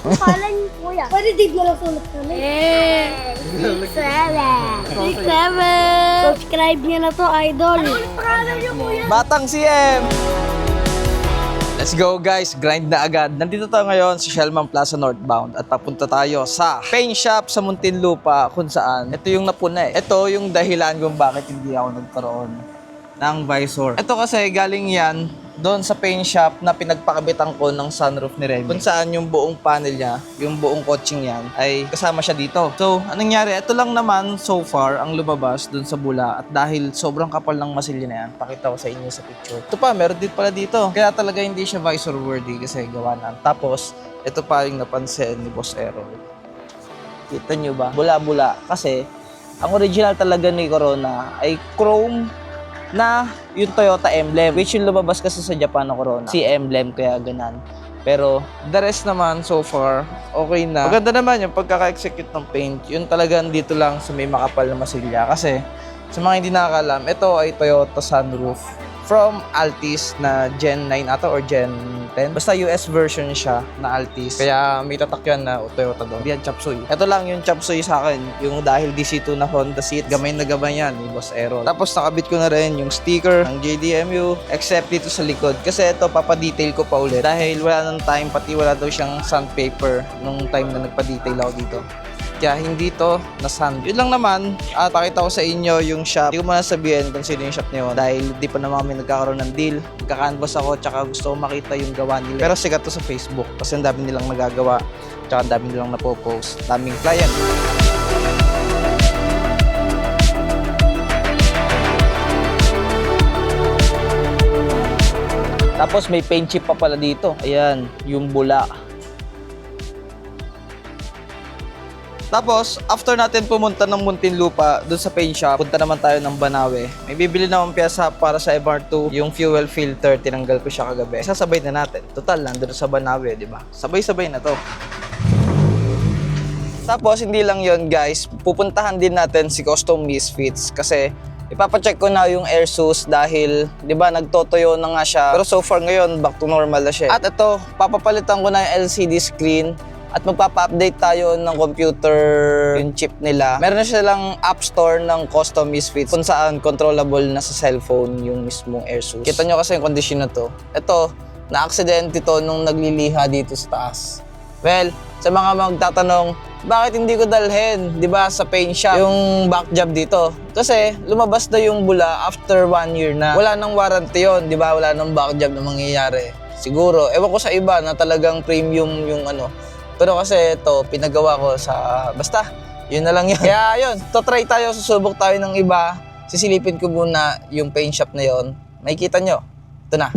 Kala niyo kuya. Pwede dig na lang sulat kami. 6-7. Subscribe niyo na to, idol. Ano ulit pangalan niyo kuya? Batang CM! Let's go guys, grind na agad. Nandito tayo ngayon sa Shellman Plaza Northbound at papunta tayo sa paint shop sa Muntinlupa kung saan ito yung napuna eh. Ito yung dahilan kung bakit hindi ako nagkaroon ng visor. Ito kasi galing yan doon sa paint shop na pinagpakabitan ko ng sunroof ni Remy. Kung saan yung buong panel niya, yung buong coaching yan, ay kasama siya dito. So, anong nangyari? Ito lang naman so far ang lumabas doon sa bula. At dahil sobrang kapal ng masilya na yan, pakita ko sa inyo sa picture. Ito pa, meron din pala dito. Kaya talaga hindi siya visor worthy kasi gawa na. Tapos, ito pa yung napansin ni Boss Errol. Kita nyo ba? Bula-bula. Kasi, ang original talaga ni Corona ay chrome na yung Toyota emblem, which yung lumabas kasi sa Japan na Corona. Si emblem, kaya ganan. Pero, the rest naman, so far, okay na. Maganda naman yung pagkaka-execute ng paint. Yun talagang dito lang sa may makapal na masilya. Kasi, sa mga hindi nakakalam, ito ay Toyota sunroof from Altis na Gen 9 ata or Gen 10. Basta US version siya na Altis. Kaya may tatak yan na Toyota doon. Yan, chop suey. Ito lang yung chop suey sa akin. Yung dahil DC2 na Honda seat. Gamay na gamay yan ni Boss Errol. Tapos nakabit ko na rin yung sticker ng JDMU. Except dito sa likod. Kasi ito, papadetail ko pa ulit. Dahil wala nang time, pati wala daw siyang sandpaper nung time na nagpa-detail ako dito. Kaya hindi to na-sand. Yun lang naman, at pakita ko sa inyo yung shop. Hindi ko muna sabihin kung sino yung shop niyo dahil di pa naman kami nagkakaroon ng deal. Nagka-canvas ako, tsaka gusto ko makita yung gawa nila. Pero sikat to sa Facebook kasi ang dami nilang nagagawa, tsaka ang dami nilang napopost. Daming client. Tapos may paint chip pa pala dito. Ayan, yung bula. Tapos, after natin pumunta ng Muntinlupa doon sa paint shop, punta naman tayo ng Banawe. May bibili naman pyesa para sa MR2, yung fuel filter, tinanggal ko siya kagabi. Sasabay na natin. Total, nandun sa Banawe, di ba? Sabay-sabay na to. Tapos, hindi lang yon guys. Pupuntahan din natin si Custom Misfits kasi ipapacheck ko na yung AirSUS dahil, di ba, nagtotoyo na nga siya. Pero so far ngayon, back to normal na siya. At ito, papapalitan ko na yung LCD screen. At magpapa-update tayo ng computer yung chip nila. Meron na silang app store ng Custom Misfits kung saan controllable na sa cellphone yung mismong AirSUS. Kita nyo kasi yung condition na to. Ito, na-accident ito nung nagliliha dito sa taas. Well, sa mga magtatanong, bakit hindi ko dalhin, di ba, sa paint shop yung back job dito? Kasi lumabas na yung bula after 1 year na. Wala nang warranty yun, di ba? Wala nang back job na mangyayari. Siguro, ewan ko sa iba na talagang premium yung ano. Pero kasi ito, pinagawa ko sa... Basta, yun na lang yun. Kaya yun, try tayo, susubok tayo ng iba. Sisilipin ko muna yung paint shop na yun. Makikita nyo. Ito na.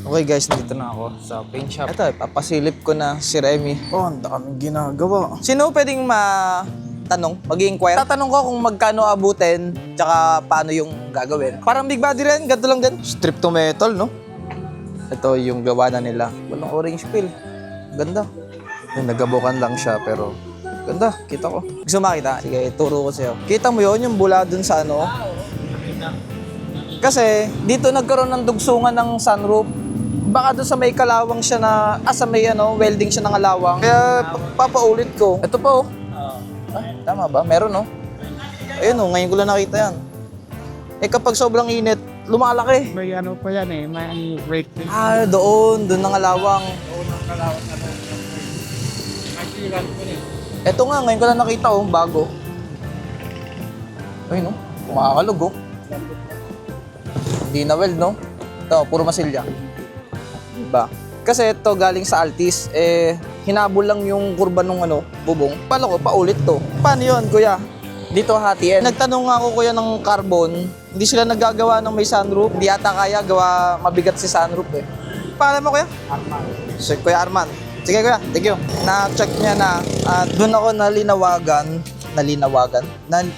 Okay guys, dito na ako sa paint shop. Ito, papasilip ko na si Remy. Oh, ang daming ginagawa. Sino pwedeng tanong, mag-i-inquire? Tatanong ko kung magkano abutin, tsaka paano yung gagawin. Parang big body rin, ganito lang din. Strip to metal, no? Ito yung gawa na nila. Walang orange peel. Ganda. Yung nagabukan lang siya pero ganda. Kita ko. Gusto makita? Sige, turo ko sa'yo. Kita mo yun, yung bula dun sa ano? Kasi dito nagkaroon ng dugsungan ng sunroof. Baka doon sa may kalawang siya na, sa may ano, welding siya ng kalawang. Kaya papaulit ko. Ito pa oh. Tama ba? Meron oh. Ayun oh, ngayon ko lang nakita yan. Kapag sobrang init, lumalaki. May ano pa yan eh, may rate. Doon ng alawang. Ito nga, ngayon ko lang nakita bago. Ayun kumakalog Hindi na weld Ito, puro masilya. Diba? Kasi ito galing sa Altis, hinabol lang yung kurba nung bubong. Pala ko, paulit to. Paano yun, kuya? Dito hatiin. Nagtanong nga ako kuya ng carbon, hindi sila naggagawa ng may sunroof. Hindi ata kaya gawa mabigat si sunroof Paano mo kuya? Arman. So, Kuya Arman. Sige kuya, thank you. Na-check niya na doon ako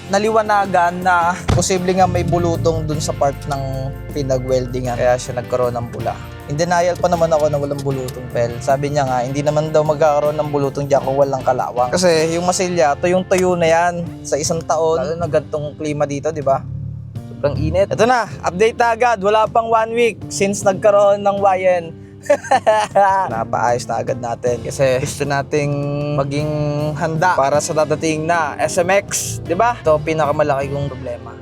naliwanagan na posible nga may bulutong doon sa part ng pinag-weldingan. Kaya siya nagkaroon ng bula. In denial pa naman ako na walang bulutong pel. Sabi niya nga, hindi naman daw magkakaroon ng bulutong diyan kung walang kalawang. Kasi yung masilya, tuyong-tuyo na yan sa isang taon. Lalo na gantong klima dito, di ba? Sobrang init. Ito na, update na agad. Wala pang 1 week since nagkaroon ng Wayen Napaayos na agad natin kasi gusto nating maging handa para sa dadating na SMX, di ba? Ito pinakamalaki kong problema.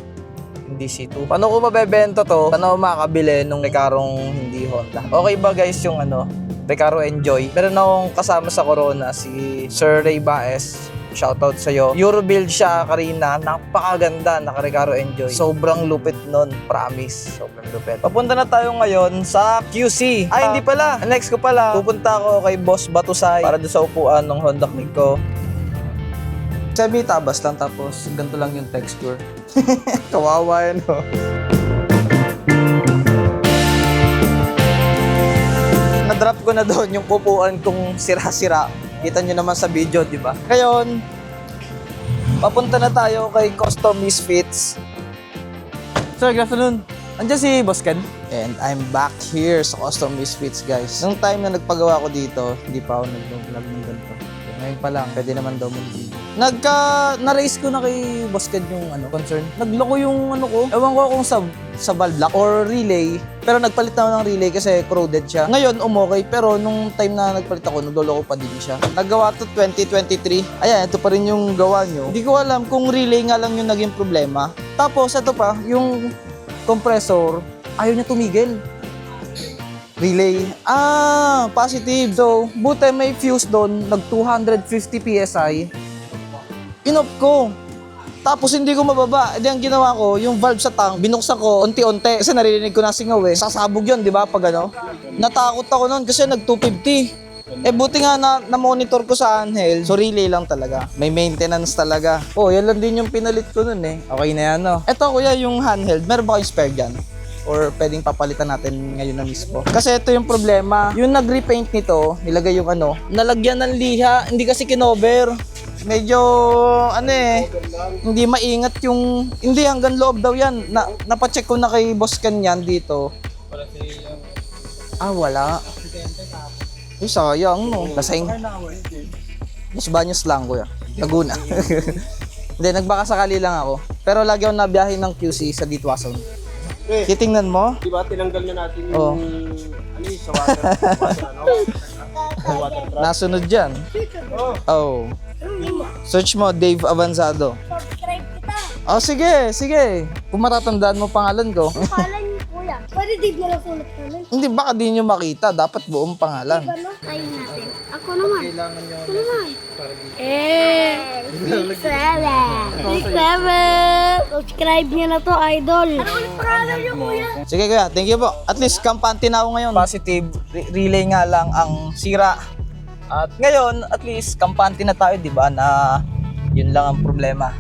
Hindi C2. Paano ko mabebenta to? Paano ko makakabili nung Recarong hindi Honda? Okay ba guys yung Recaro Enjoy? Meron akong kasama sa Corona si Sir Ray Baez. Shoutout sa'yo. Eurobuild siya, Karina. Napakaganda, naka-Recaro Enjoy. Sobrang lupit nun, promise. Sobrang lupit. Papunta na tayo ngayon sa QC. Ay, hindi pala. Next ko pala, pupunta ako kay Boss Batusay para doon sa upuan ng Honda Click ko. Semi-tabas lang, tapos ganito lang yung texture. Kawawa yan, oh. Na-drop ko na doon yung upuan kong sira-sira. Kita nyo naman sa video, di ba? Ngayon, papunta na tayo kay Custom Misfits. Sir, good afternoon. Andiyan si Boss Ken. And I'm back here sa Custom Misfits, guys. Nung time na nagpagawa ko dito, hindi pa ako nag-vlog ng ganito. Ngayon pa lang, pwede naman daw mag-video. Na-raise ko na kay Boss Ken yung concern. Nagloko yung ko. Ewan ko kung sa valve lock or relay. Pero nagpalit na ako ng relay kasi corroded siya. Ngayon, umokay. Pero nung time na nagpalit ako, nagloloko pa din siya. Nagawa to 2023. Ayan, ito pa rin yung gawa nyo. Hindi ko alam kung relay nga lang yung naging problema. Tapos, ito pa, yung compressor, ayaw niya tumigil. Relay. Positive. So, buti may fuse doon, nag 250 PSI. Inop ko. Tapos hindi ko mababa. Edi ang ginawa ko, yung valve sa tank, binuksan ko unti-unti. Kasi naririnig ko na singaw eh. Sasabog yun, di ba? Pag natakot ako noon kasi nag 250. Buti nga na-monitor ko sa handheld. So, relay lang talaga. May maintenance talaga. Yan lang din yung pinalit ko nun eh. Okay na yan, no? Eto, kuya, yung handheld. Meron ba kayong spare dyan? Or pwedeng papalitan natin ngayon na mismo. Kasi ito yung problema. Yung nag-repaint nito, nilagay yung nalagyan ng liha, hindi kasi kinover. Medyo, hindi maingat yung, hindi hanggang loob daw yan. Napacheck ko na kay Boss Ken yan dito. Wala. Sayang, no? Lasing. Los Baños lang, kuya. Laguna. Hindi, nagbakasakali lang ako. Pero lagi ako nabiyahe ng QC sa Ditwason. Titingnan mo? Di ba tinanggal na natin yung sa water truck? Nasunod dyan. Search mo, Dave Avanzado. Subscribe kita. Sige. Kung matatandaan mo pangalan ko. Pangalan niyo, kuya. Pwede di mo lang sulat namin. Hindi, baka di nyo makita. Dapat buong pangalan. Try natin. Ako naman. Ako naman. 6-7. Subscribe niyo na to, idol. Ano ulit pangalan niyo, kuya? Sige kuya, thank you po. At least kampante na ako ngayon. Positive, relay nga lang ang sira. At ngayon, at least kampante na tayo, di ba, na yun lang ang problema.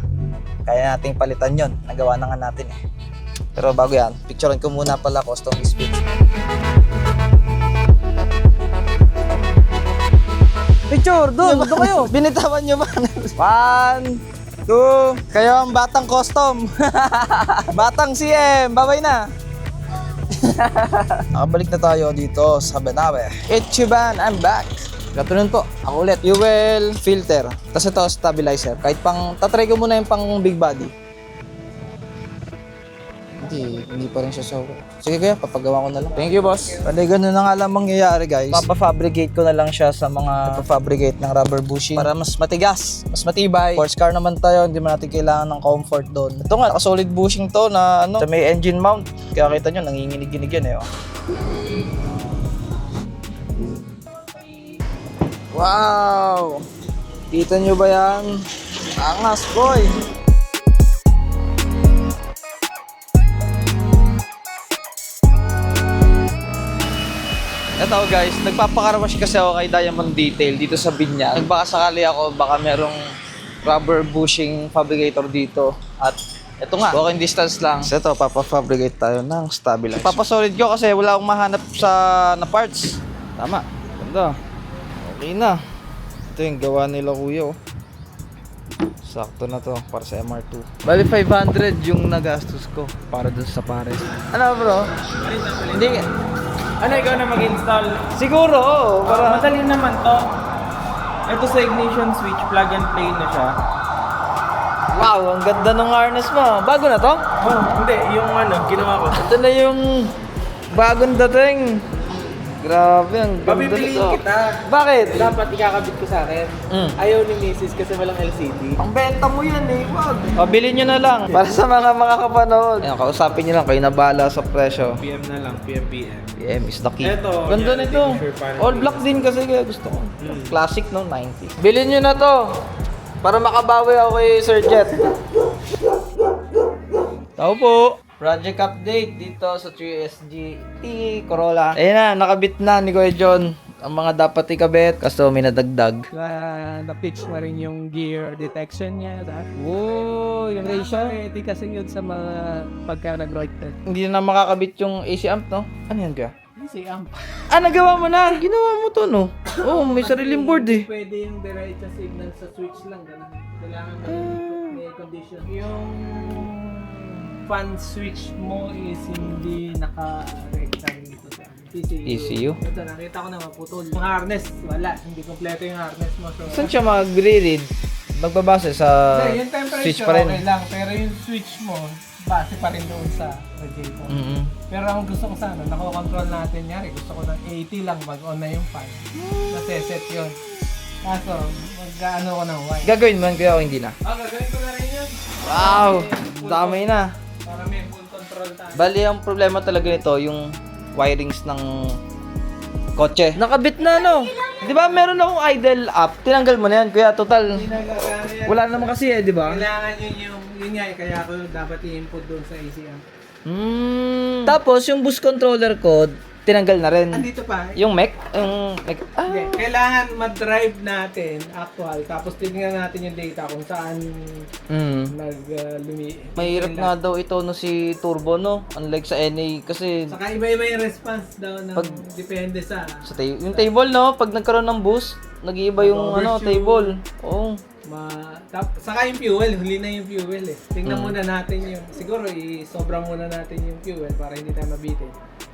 Kaya nating palitan yun. Nagawa na nga natin eh. Pero bago yan, picturean ko muna pala Custom Misfits. Picture, doon kayo. Binitawan nyo ba? 1, 2, kayo ang batang custom. Batang CM, babay na. Nakabalik na tayo dito sa Benawe. Ichiban, I'm back. Gatunin po, ako ulit. Fuel filter. Tapos ito, stabilizer. Kahit tatry ko muna yung pang big body. Hindi pa rin siya so. Sige kaya, papagawa ko na lang. Thank you, boss. Pwede ganun na nga lang mangyayari, guys. Papafabricate ko na lang siya sa mga papafabricate ng rubber bushing para mas matigas, mas matibay. Sports car naman tayo, hindi man natin kailangan ng comfort doon. Ito nga, solid bushing to na sa may engine mount. Kaya kita nyo, nanginginig-ginig yan eh. Wow! Kita nyo ba yan? Angas, boy! Ito guys, nagpapakarwash kasi ako kay Diamond Detail dito sa Binyag. Nagbakasakali ako, baka merong rubber bushing fabricator dito. At ito nga, walking distance lang. So ito, papafabricate tayo ng stabilizer. Papasolid ko kasi wala akong mahanap na parts. Tama, ganda. Okay na. Ito yung gawa nila kuya. Sakto na to para sa MR2. Bali 500 yung nagastos ko para dun sa pares. Ano bro? Hindi. Ano, ikaw na mag-install? Siguro, oo. Para... madali naman to. Ito sa ignition switch, plug and play na siya. Wow, ang ganda ng harness mo. Bago na to? Hindi, yung ginawa ko. Ito na yung bagong dating. Grabe, ang ganda Pabibiliin nito. kita. Bakit? Dapat ikakabit ko sa akin. Mm. Ayaw ni Mrs. kasi walang LCD. Ang benta mo yan eh, wag. O, bilhin nyo na lang. Para sa mga kapanood. Ayun, kausapin nyo lang. Kayo na bahala sa presyo. PM na lang, PM. PM is the key. Eto, Ganda yan, nito. signature panel. All black din kasi kaya gusto ko. Classic no, 90s. Bilhin nyo na to. Para makabawi ako kay Sir Jet. Tao po. Project update dito sa 3SG T Corolla. Ayun na, nakabit na ni Kuya John ang mga dapat ikabit. Kaso may nadagdag. Na-pitch na rin yung gear detection niya. Wow, yung ratio. Hindi kasi yun sa mga pagka nag-rocket. Hindi na makakabit yung AC amp, no? Ano yan kaya? Si amp. Ah, nagawa mo na! Ginawa mo to, no? Oh, may sariling board eh. Pwede yung diretso signal sa switch lang. Ganun. Kailangan may condition. Yung fan switch mo is hindi naka-rectangle dito sa ECU? Ito, nakita ko na maputol. Yung harness, wala. Hindi kompleto yung harness mo. So, Saan siya mag-read? Magbabase sa Hindi, yung temperature switch pa rin. okay lang. Pero yung switch mo, base pa rin doon sa radiator. Mm-hmm. Pero ang gusto ko sana, nakokontrol natin yan. Gusto ko ng 80 lang mag-on na yung fan. Naseset yun. Kaso, mag-ano ko ng wire. Gagawin mo, kaya ako hindi na. Gagawin ko na rin yun. Wow! Dami na. Para may full control tayo. Bali, ang problema talaga nito, yung wirings ng kotse. Nakabit na, no? Di ba meron akong idle app? Tinanggal mo na yan, kuya. Total, wala naman kasi eh, di ba? Kailangan yun nga, kaya ako dapat i-input doon sa ACM. Tapos, yung boost controller ko, tinanggal na rin. Andito pa. Yung mech? Yung mech? Hindi, kailangan mag-drive natin actual, tapos tingnan natin yung data kung saan Mahirap nga daw ito no si Turbo, no? Unlike sa NA kasi Saka iba-iba yung response daw ng depende sa yung table, no? Pag nagkaroon ng boost, nag-iiba yung table. Oo. saka yung fuel, huli na yung fuel eh. Tingnan muna natin yung, siguro i-sobra muna natin yung fuel para hindi tayo mabitin.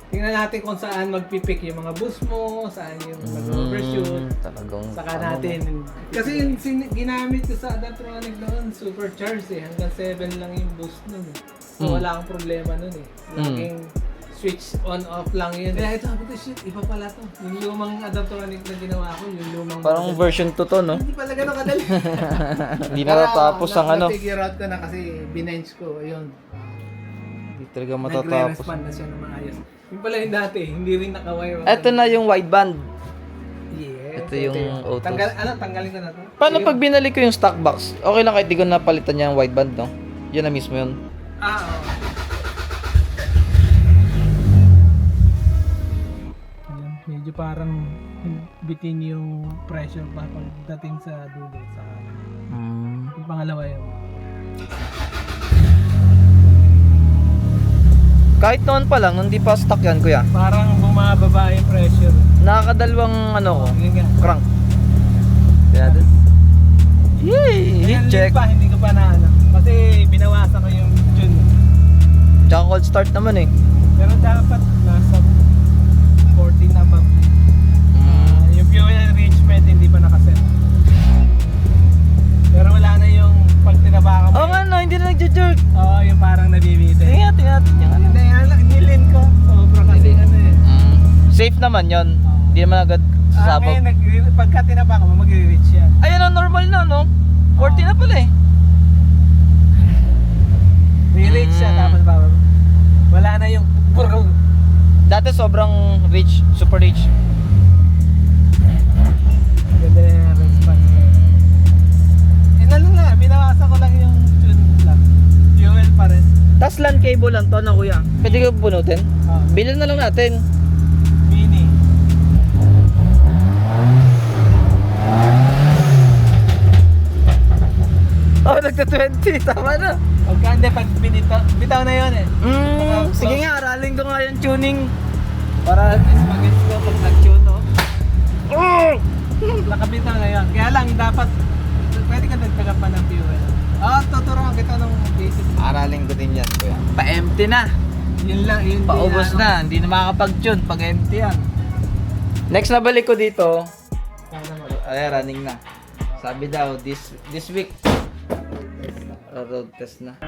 Tingnan natin kung saan magpipik yung mga boost mo, saan yung mag-overshoot. Talagang Saka natin. Kasi yung ginamit ko sa Adaptronic noon, supercharged eh. Hanggang 7 lang yung boost nun eh. So wala akong problema nun eh. Laging switch on-off lang yun. Kaya ito, sabi ko, shit, iba pala to. Yung lumang Adaptronic na ginawa ko, yung lumang... parang version 2 to, no? Hindi pala gano'n kadali. Hindi na natapos ang ano. Na-figure out ko na kasi binench ko, ayun. Hindi talaga matatapos. Nagre-respond na siya ng maayos. Yung pala yung dati, hindi rin naka-wire. Ito na yung wideband. Yes. Ito yung auto. Tanggalin ko na to. Paano pag binalik ko yung stock box? Okay lang kahit di ko napalitan niya yung wideband, no? Yun na mismo yun. Oo. Medyo parang bitin yung pressure pa pagdating sa dulo sa yung pangalawa yun. Kahit noon pa lang, nung di pa stock yan, kuya. Parang bumababa yung pressure. Nakakadalawang ano ko, Yun nga. crank. Kaya natin. Yay! Heat check. Pa, hindi ko pa nahanap. Kasi binawasan ko yung tune. Tsaka cold start naman eh. Pero dapat nasa 14 na ba? Yung fuel enrichment hindi pa nakaset. Pero wala na yung pag tinabakan mo. Oo nga no, hindi na nagja-jerk. Oo, yung parang nabibitin. Tingnan natin yung ano. Hindi, nilin ko. Sobra kasi ano eh. Safe naman yon. Hindi naman agad sasabog. Ngayon, pagka tinabakan mo, mag-reach yan. Ayun ang normal na, no? 40 na pala eh. Re-reach siya, tapos bababa. Wala na yung Dati sobrang rich, super rich. ganda na yung response. Ano nga, binawasan ko lang yung tune lang. Fuel pa rin. Tas LAN cable lang to na kuya. Pwede ko bunutin? Bilhin na lang natin. Mini. Oh, nagta-20. Tama na. Pagka hindi, pag bitaw na yun eh. Sige nga, aralin ko nga yung tuning. Para at least mag-gets ko pag nag-tune, no? Nakabitaw na yun. Kaya lang, dapat, pwede ka nagtaga pa ng fuel. Tuturuan kita ng basic. Aralin ko din yan, kuya. Pa-empty na. Yun lang, yun. Paubos na. Hindi na makakapag-tune pag empty yan. Next na balik ko dito. Ay, running na. Sabi daw, this week, road test na.